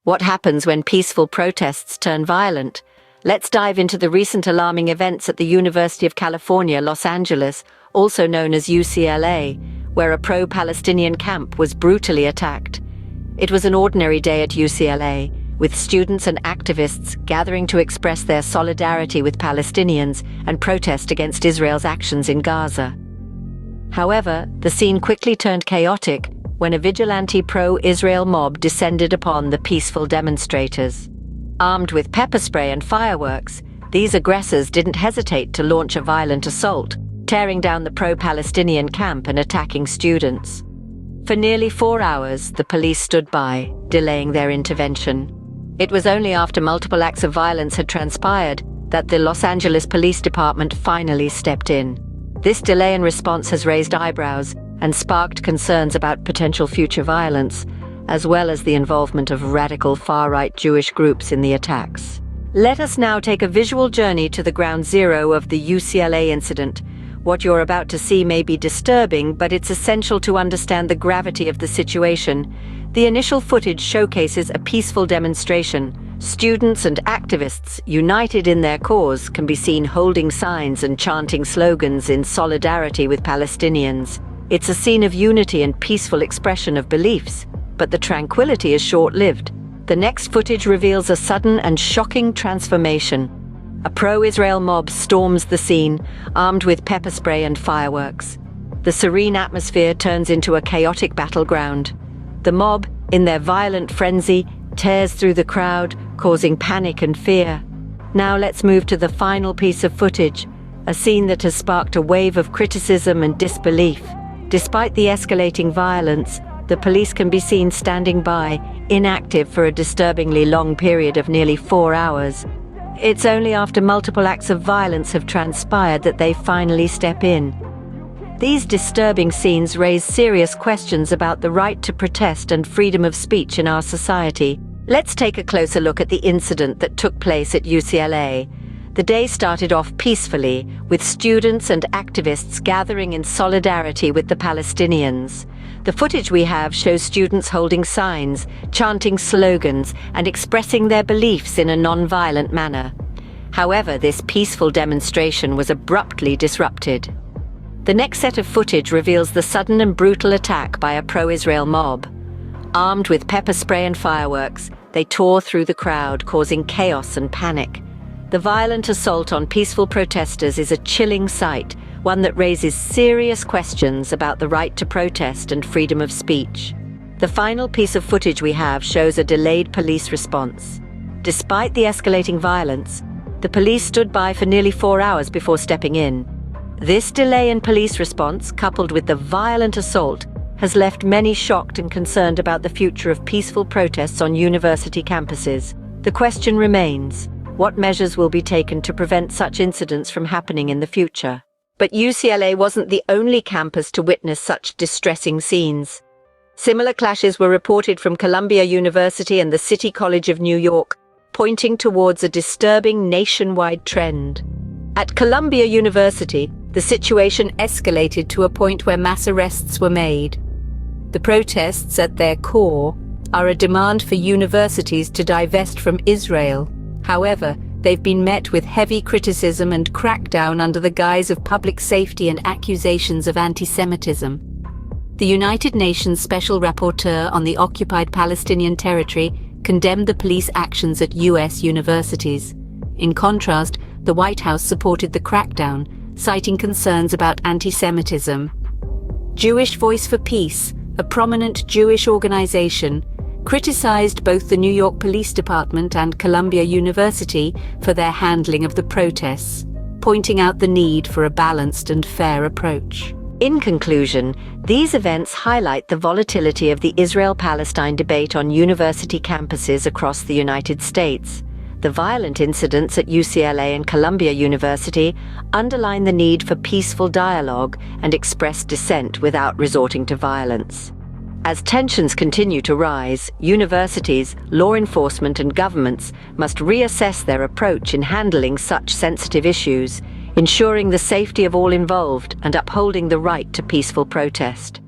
What happens when peaceful protests turn violent? Let's dive into the recent alarming events at the University of California, Los Angeles, also known as UCLA, where a pro-Palestinian camp was brutally attacked. It was an ordinary day at UCLA, with students and activists gathering to express their solidarity with Palestinians and protest against Israel's actions in Gaza. However, the scene quickly turned chaotic when a vigilante pro-Israel mob descended upon the peaceful demonstrators. Armed with pepper spray and fireworks, these aggressors didn't hesitate to launch a violent assault, tearing down the pro-Palestinian camp and attacking students. For nearly 4 hours, the police stood by, delaying their intervention. It was only after multiple acts of violence had transpired that the Los Angeles Police Department finally stepped in. This delay in response has raised eyebrows and sparked concerns about potential future violence, as well as the involvement of radical far-right Jewish groups in the attacks. Let us now take a visual journey to the ground zero of the UCLA incident. What you're about to see may be disturbing, but it's essential to understand the gravity of the situation. The initial footage showcases a peaceful demonstration. Students and activists, united in their cause, can be seen holding signs and chanting slogans in solidarity with Palestinians. It's a scene of unity and peaceful expression of beliefs, but the tranquility is short-lived. The next footage reveals a sudden and shocking transformation. A pro-Israel mob storms the scene, armed with pepper spray and fireworks. The serene atmosphere turns into a chaotic battleground. The mob, in their violent frenzy, tears through the crowd, causing panic and fear. Now let's move to the final piece of footage, a scene that has sparked a wave of criticism and disbelief. Despite the escalating violence, the police can be seen standing by, inactive for a disturbingly long period of nearly 4 hours. It's only after multiple acts of violence have transpired that they finally step in. These disturbing scenes raise serious questions about the right to protest and freedom of speech in our society. Let's take a closer look at the incident that took place at UCLA. The day started off peacefully, with students and activists gathering in solidarity with the Palestinians. The footage we have shows students holding signs, chanting slogans, and expressing their beliefs in a non-violent manner. However, this peaceful demonstration was abruptly disrupted. The next set of footage reveals the sudden and brutal attack by a pro-Israel mob. Armed with pepper spray and fireworks, they tore through the crowd, causing chaos and panic. The violent assault on peaceful protesters is a chilling sight, one that raises serious questions about the right to protest and freedom of speech. The final piece of footage we have shows a delayed police response. Despite the escalating violence, the police stood by for nearly 4 hours before stepping in. This delay in police response, coupled with the violent assault, has left many shocked and concerned about the future of peaceful protests on university campuses. The question remains: what measures will be taken to prevent such incidents from happening in the future? But UCLA wasn't the only campus to witness such distressing scenes. Similar clashes were reported from Columbia University and the City College of New York, pointing towards a disturbing nationwide trend. At Columbia University, the situation escalated to a point where mass arrests were made. The protests, at their core, are a demand for universities to divest from Israel. However, they've been met with heavy criticism and crackdown under the guise of public safety and accusations of anti-Semitism. The United Nations Special Rapporteur on the occupied Palestinian territory condemned the police actions at US universities. In contrast, the White House supported the crackdown, citing concerns about anti-Semitism. Jewish Voice for Peace, a prominent Jewish organization, criticized both the New York Police Department and Columbia University for their handling of the protests, pointing out the need for a balanced and fair approach. In conclusion, these events highlight the volatility of the Israel-Palestine debate on university campuses across the United States. The violent incidents at UCLA and Columbia University underline the need for peaceful dialogue and express dissent without resorting to violence. As tensions continue to rise, universities, law enforcement, and governments must reassess their approach in handling such sensitive issues, ensuring the safety of all involved and upholding the right to peaceful protest.